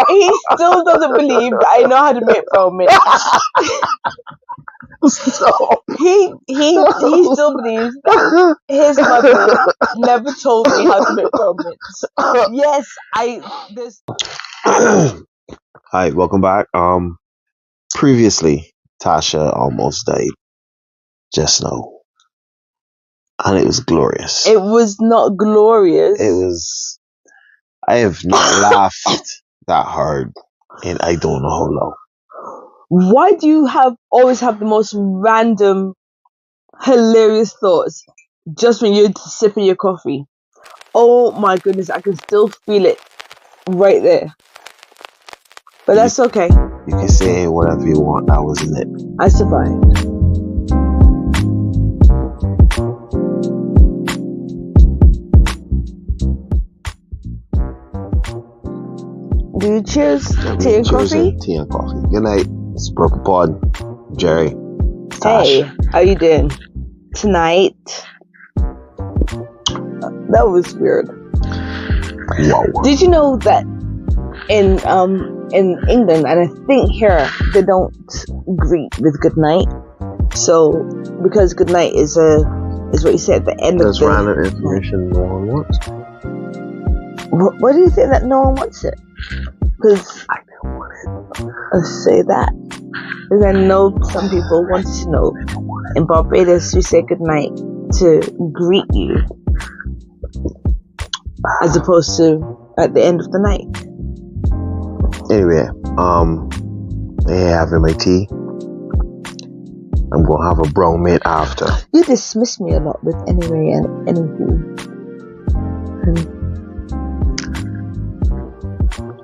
he still doesn't believe that I know how to make brown mince. He still believes that his mother never told me how to make brown mince. Yes, Hi, welcome back. Previously, Tasha almost died just now, and it was glorious. It was not glorious. It was. I have not laughed that hard in I don't know how long. Why do you always have the most random, hilarious thoughts just when you're sipping your coffee? Oh my goodness, I can still feel it right there. But that's okay. You can say whatever you want. That wasn't it. I survived. Do you cheers tea and coffee? Tea and coffee. Good night. It's Purple Pod. Jerry. Tash. Hey, how you doing tonight? That was weird. Wow. Did you know that in England, and I think here, they don't greet with good night? So because good night is what you say at the end There's of the random information no one wants. Why do you think that no one wants it? Because I don't want it. I say that because I know some people want to know. In Barbados, we say good night to greet you, as opposed to at the end of the night. Anyway, having my tea. I'm gonna have a brown mate after. You dismiss me a lot with anyway and anywho.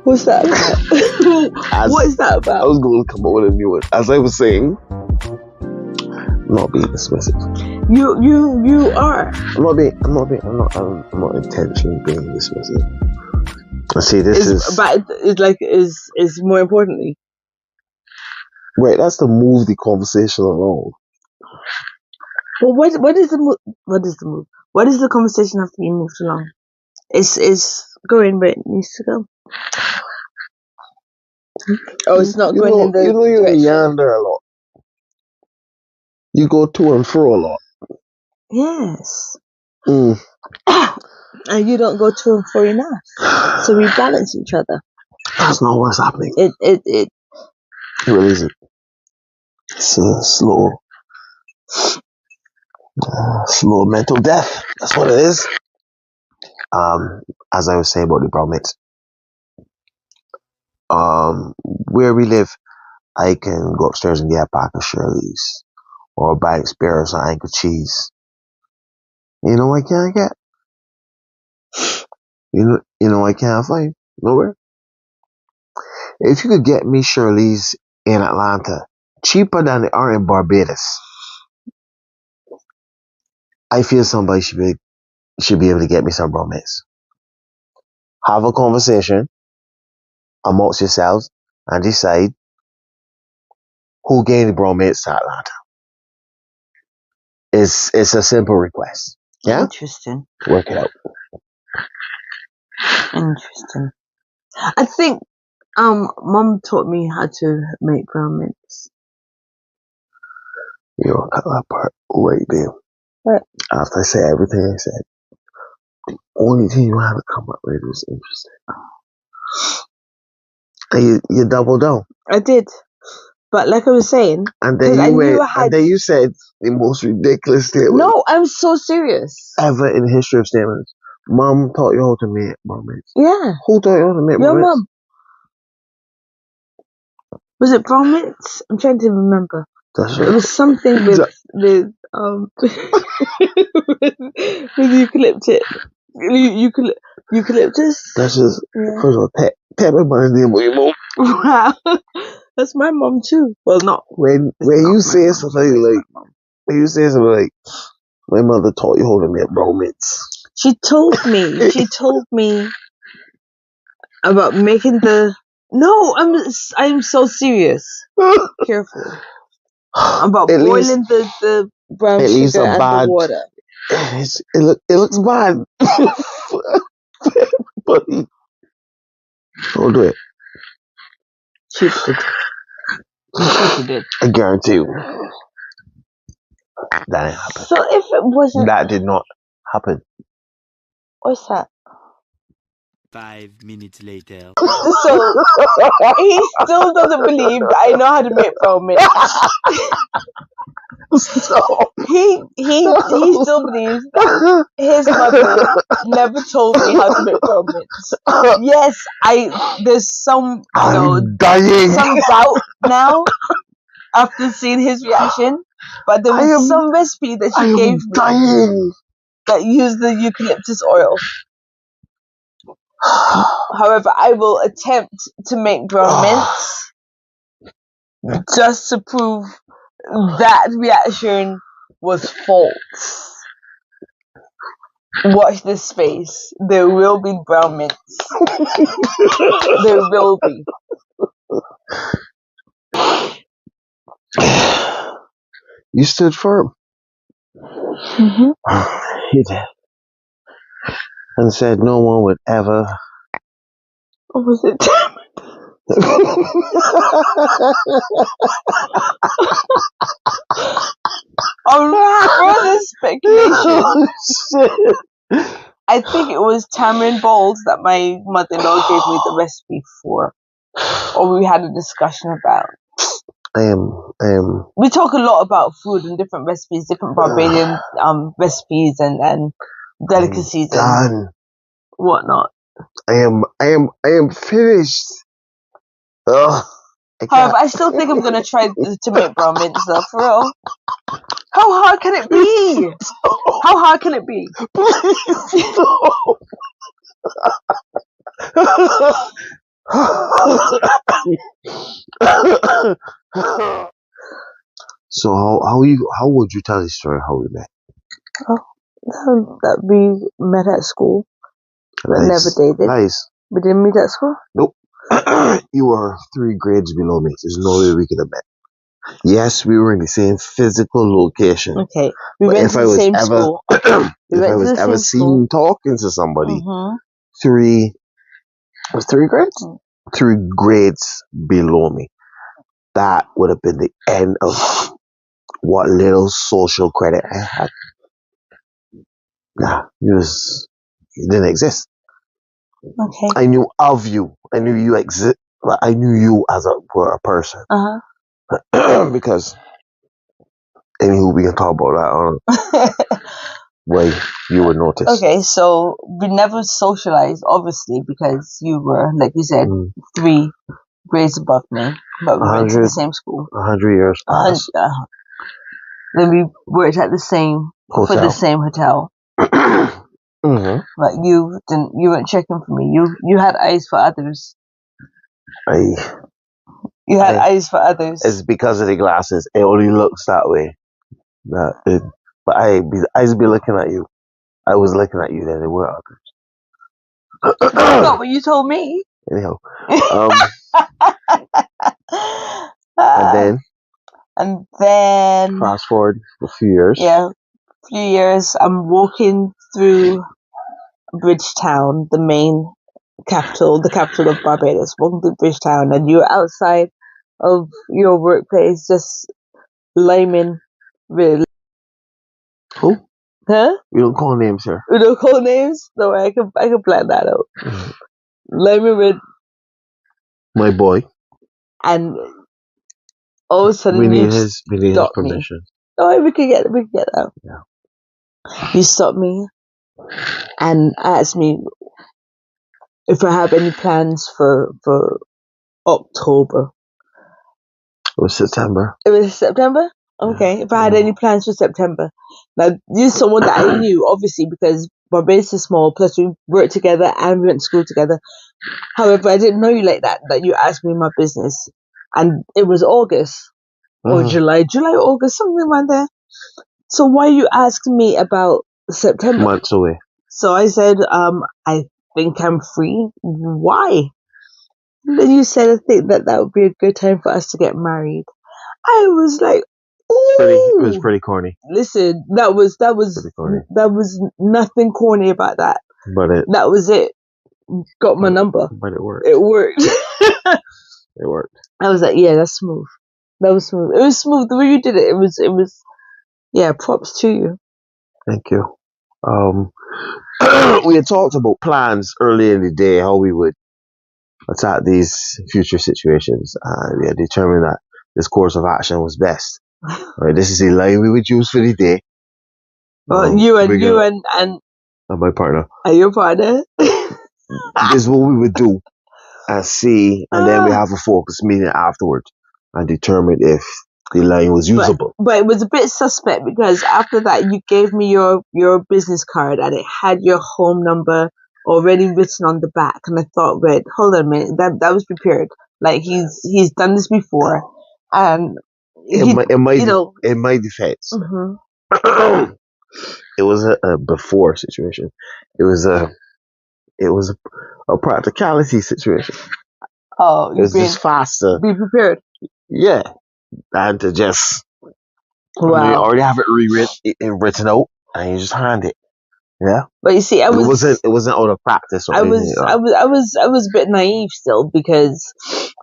What's that about? What is that about? I was going to come up with a new one. As I was saying, I'm not being dismissive. You are. I'm not intentionally being dismissive. See, but it's more importantly. Right, that's to move the conversation along. Well, what is the move? What is the move? What is the conversation after you moved along? It's going where it needs to go. Oh, it's not going in the you direction. yander a lot. You go to and fro a lot. Yes. Mm. And you don't go to and fro enough. So we balance each other. That's not what's happening. It really isn't. It's a slow mental death. That's what it is. As I was saying about the bromate, where we live, I can go upstairs and get a pack of Shirley's or a bag of spare or some anchor cheese. You know I can't get. You know I can't find nowhere. If you could get me Shirley's in Atlanta, cheaper than they are in Barbados, I feel somebody should be able to get me some bromates. Have a conversation amongst yourselves and decide who gave the bromates to Atlanta. It's a simple request. Yeah? Interesting. Work it out. Interesting. I think Mom taught me how to make brown mince. You don't cut that part right there. What? After I say everything I said, the only thing you have to come up with is interesting. And you double down. I did. But like I was saying, and then you said the most ridiculous statement. No, I'm so serious. Ever in the history of statements. Mom taught you how to make bromates. Yeah. Who taught you how to make bromates? Your mom. Was it brown mince? I'm trying to remember. That's right. It was something with with eucalyptus. Eucalyptus. That's just first of all, Pepper my name with your mom. Wow, that's my mom too. Well, not when you say something like my mother taught you how to make bromates. She told me about making the. No, I'm so serious. Careful. About boiling the brown sugar and the water. It looks bad. Buddy. Don't do it. Cheated. You cheated. I guarantee you. That didn't happen. So if it wasn't... That did not happen. What's that? 5 minutes later. So he still doesn't believe that I know how to make brown mints. So He still believes that his mother never told me how to make brown mints. Yes, there's some I'm dying. some doubt now after seeing his reaction, but there was some recipe that she gave me dying. that used the eucalyptus oil. However, I will attempt to make brown mints just to prove that reaction was false. Watch this space. There will be brown mints. There will be. You stood firm. Mm-hmm. He did. And said no one would ever. What was it? On further speculation, I think it was tamarind balls that my mother-in-law gave me the recipe for, or we had a discussion about. We talk a lot about food and different recipes, different Barbadian recipes and delicacies and whatnot. I am finished. Ugh. However, I still think I'm gonna try to make brown mints though, for real. How hard can it be? How hard can it be? Please stop. So how would you tell the story how we met? That we met at school, but never dated. Nice. We didn't meet at school? Nope. You were 3 grades below me. There's no way we could have met. Yes, we were in the same physical location. Okay. We went to the same school. If I was ever seen talking to somebody, 3 grades? 3 grades below me. That would have been the end of what little social credit I had. Nah, you didn't exist. Okay. I knew of you. I knew you exist. I knew you as a person. Because anywho, we can talk about that on way you would notice. Okay, so we never socialized, obviously, because you were, like you said, 3 grades above me, but we went to the same school. 100 years past. Then we worked at the same hotel. For the same hotel. But you weren't checking for me. You had eyes for others. You had eyes for others. It's because of the glasses. It only looks that way. But I be looking at you. I was looking at you. Then there were others. That's not what you told me. Anyhow, and then fast forward a few years. Yeah, a few years. I'm walking through Bridgetown, the main capital, the capital of Barbados. Walking through Bridgetown, and you're outside of your workplace, just liming. Really. Who? Huh? We don't call names here. We don't call names? No, I can plan that out. Liming with my boy. And all of a sudden we need his permission. Oh, we can get that. Yeah. You stopped me and asked me if I have any plans for October. It was September. It was September? Okay. Yeah. If I had any plans for September. Now, you're someone that I knew, obviously, because Barbados is small, plus we worked together and we went to school together. However, I didn't know you like that you asked me my business. And it was August or July, August, something like that. So why are you asking me about September? Months away. So I said, I think I'm free. Why? And then you said, I think that would be a good time for us to get married. I was like, ooh. It was pretty corny. Listen, that was nothing corny about that. But that was it. got my number. But it worked. It worked. It worked. I was like, yeah, that's smooth. That was smooth. It was smooth. The way you did it, it was, yeah, props to you. Thank you. We had talked about plans earlier in the day, how we would attack these future situations. We had determined that this course of action was best. Right, this is the line we would use for the day. You and my partner. And your partner. This is what we would do and see, and then we have a focus meeting afterwards and determine if the line was usable. But it was a bit suspect because after that you gave me your business card and it had your home number already written on the back, and I thought, wait, hold on a minute, that was prepared. Like he's done this before, and in my defense, it was a before situation. It was a practicality situation. Oh, it was just faster. Be prepared. Yeah, and to just wow. I mean, you already have it written out, and you just hand it. Yeah, but you see, it wasn't out of practice. Or I was a bit naive still, because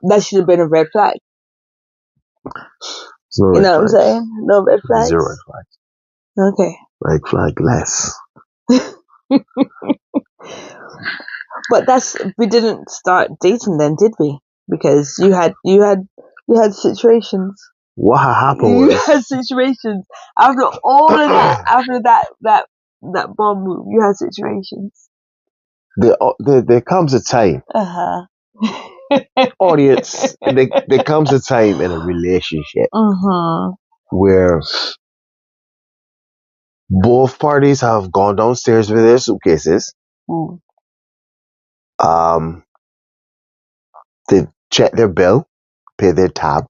that should have been a red flag. No, you know what I'm saying? No red flags. 0 red flags. Okay. Red flag less. But we didn't start dating then, did we? Because you had situations. What happened? You had situations after all of that. After that bomb move, you had situations. There comes a time. Audience, there comes a time in a relationship where both parties have gone downstairs with their suitcases. They check their bill, pay their tab,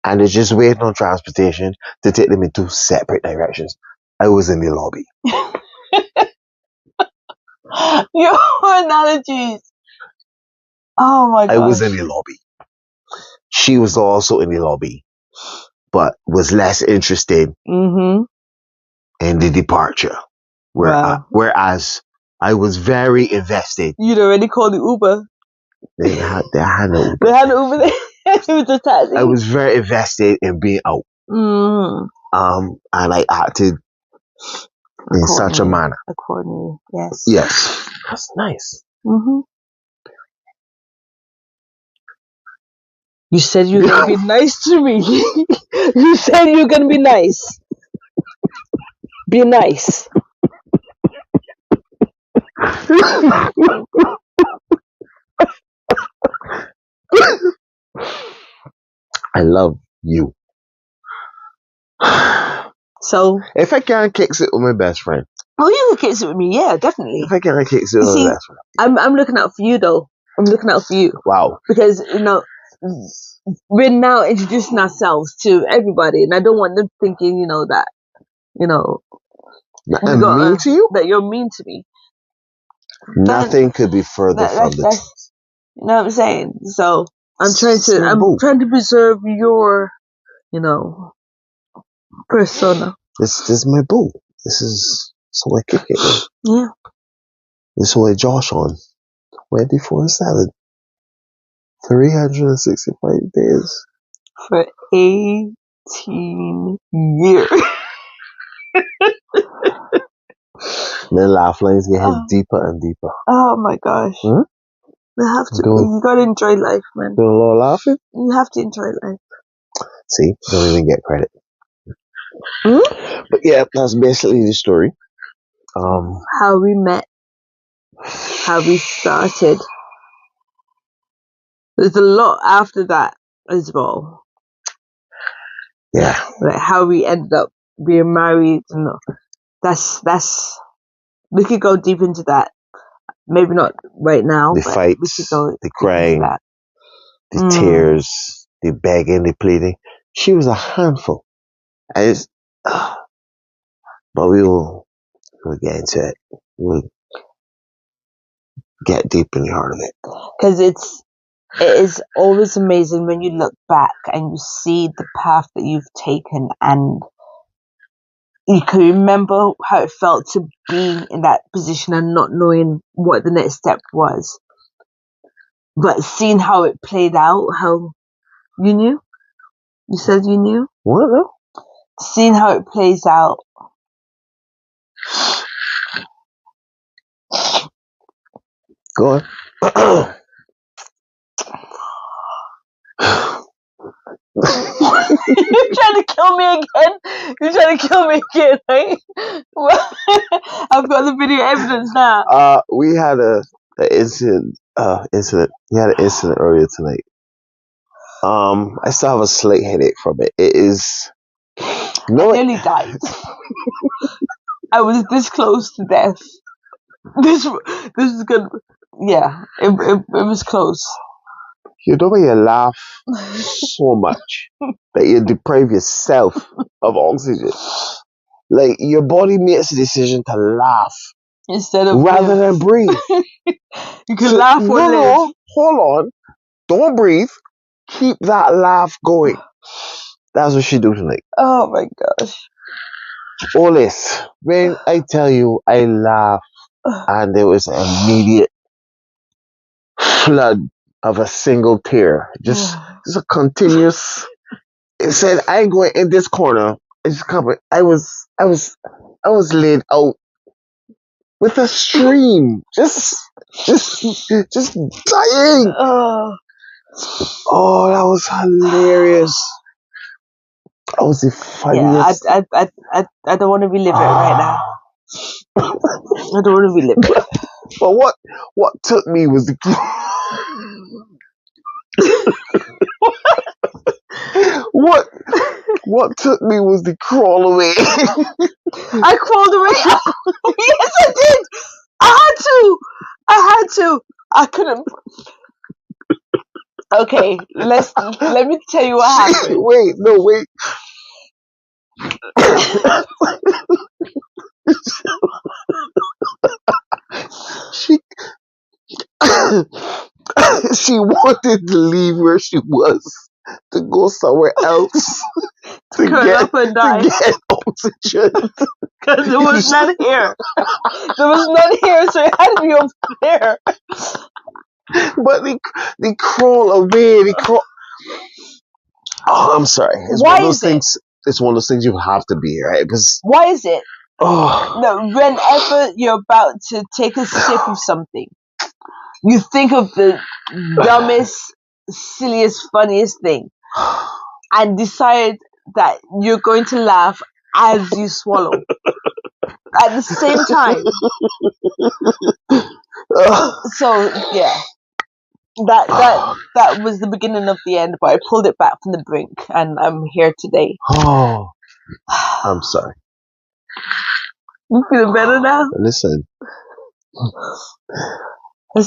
and they're just waiting on transportation to take them in two separate directions. I was in the lobby. Your analogies. Oh my god. I was in the lobby. She was also in the lobby, but was less interested in the departure. Whereas I was very invested. You'd already called the Uber. They had no Uber. They had an Uber there. It was a taxi. I was very invested in being out. And I acted in such a manner. Accordingly, yes. Yes. That's nice. You said you were going to be nice to me. You said you were going to be nice. Be nice. I love you. So, if I can't kick it with my best friend. Oh, you can kick it with me, yeah, definitely. If I can't kick it with my best friend. I'm looking out for you, though. I'm looking out for you. Wow. Because, we're now introducing ourselves to everybody, and I don't want them thinking, that, I'm mean to you? That you're mean to me. Nothing could be further from the truth. You know what I'm saying? So I'm trying to preserve your, persona. This is my boo. This is so I kick it. Yeah. This is what I josh on 24/7. 365 days. For 18 years. The laugh lines get deeper and deeper. Oh my gosh. You have to. You gotta enjoy life, man. Doing a little laughing? You have to enjoy life. See, don't even get credit. But yeah, that's basically the story. How we met. How we started. There's a lot after that as well. Yeah. Like how we ended up being married. That's. We could go deep into that. Maybe not right now. The fights, the crying, the tears, the begging, the pleading. She was a handful. But we'll get into it. We'll get deep in the heart of it. Because it is always amazing when you look back and you see the path that you've taken, and you can remember how it felt to be in that position and not knowing what the next step was. But seeing how it played out, how you knew? You said you knew? What? No? Seeing how it plays out. Go on. You're trying to kill me again? You're trying to kill me again, right? Well, I've got the video evidence now. We had an incident. We had an incident earlier tonight. I still have a slight headache from it. It is. I nearly died. I was this close to death. This is good. Yeah, it was close. You know when you laugh so much that you deprive yourself of oxygen. Like your body makes a decision to laugh Instead of rather than breathe. You can laugh or live. No, hold on. Don't breathe. Keep that laugh going. That's what she do tonight. Oh my gosh. Olis, when I tell you I laugh and there was an immediate flood of a single tear. Just a continuous. It said, I ain't going in this corner. It's coming. I was laid out with a stream. Just dying. Oh, that was hilarious. That was the funniest. Yeah, I don't want to relive it right now. I don't want to relive it. But what took me was the what took me was the crawl away. I crawled away. Yes, I did. I had to. I couldn't. Okay, let me tell you what happened. Wait. She wanted to leave where she was to go somewhere else to get oxygen. Because there was none here. There was none here, so it had to be over there. But they crawl away. They crawl. Oh, I'm sorry. It's one of those things. It's one of those things you have to be, right? Because why is it? No, whenever you're about to take a sip of something, you think of the dumbest, silliest, funniest thing, and decide that you're going to laugh as you swallow at the same time. So yeah. That was the beginning of the end, but I pulled it back from the brink, and I'm here today. Oh, I'm sorry. You feeling better now? Listen,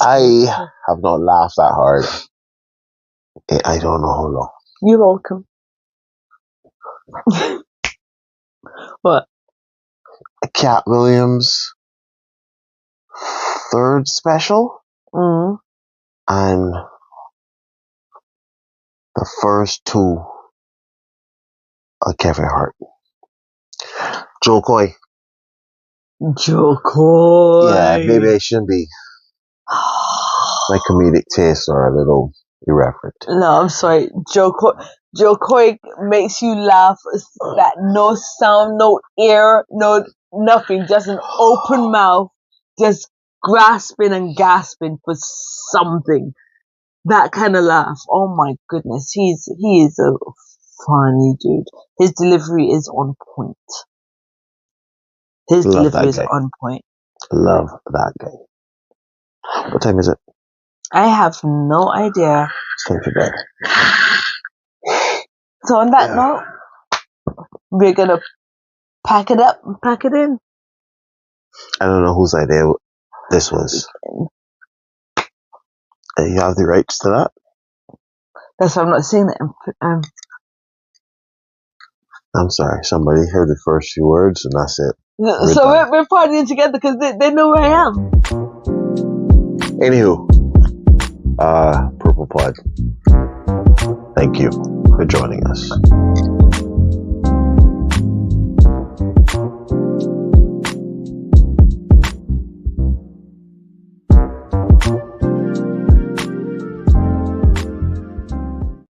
I have not laughed that hard. I don't know how long. You're welcome. What? Cat Williams' third special. And the first two are Kevin Hart. Joe Coy. Yeah, maybe I shouldn't be. My comedic tastes are a little irreverent. No, I'm sorry. Joe Coy makes you laugh that no sound, no ear, no nothing, just an open mouth, just grasping and gasping for something. That kind of laugh. Oh my goodness. He is a funny dude. His delivery is on point. On point. Love that guy. What time is it? I have no idea. It's time for bed. So on that note, we're gonna pack it up and pack it in. I don't know whose idea this was. You have the rights to that? That's why I'm not saying it. I'm sorry. Somebody heard the first few words and that's it. So we're partying together because they know where I am. Anywho, Purple Pod, thank you for joining us.